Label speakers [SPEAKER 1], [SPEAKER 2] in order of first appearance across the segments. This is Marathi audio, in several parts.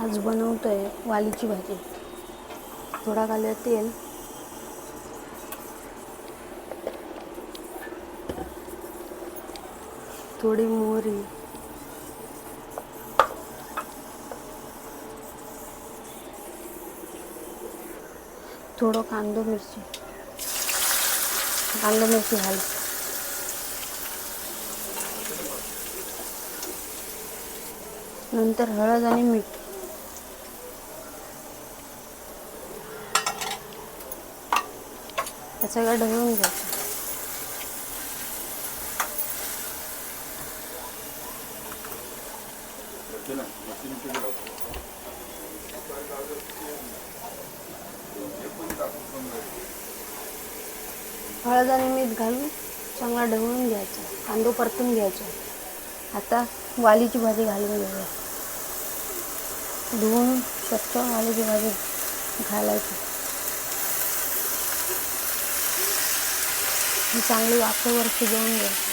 [SPEAKER 1] आज बनवतोय वालीची भाजी। थोडा घालूया तेल, थोडी मोहरी, थोडं कांदा मिरची घाल, नंतर हळद आणि मीठ, हे सगळं ढवळून घ्यायचं। हळद आणि मीठ घालून चांगला ढवळून घ्यायचा, कांदा परतून घ्यायचा। आता वालीची भाजी घालून घेऊया। धुवून स्वच्छ वालीची भाजी घालायची। ही चांगली वाफेवर शिजवून घ्यायची।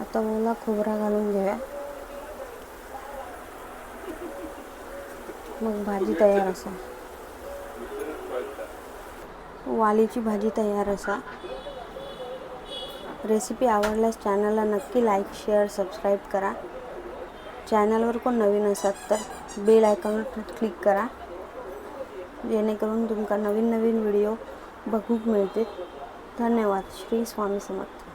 [SPEAKER 1] आता ओला खोबरा घालून घेऊया। मग भाजी तयार असा, वालीची भाजी तयार असा। रेसिपी आवडल्यास चॅनलला नक्की लाईक, शेअर, सबस्क्राईब करा। चॅनलवर कोण नवीन असाल तर बेल आयकॉनवर क्लिक करा, जेणेकरून तुमका नवीन व्हिडिओ बघूक मिळतील। धन्यवाद। श्री स्वामी समर्थ।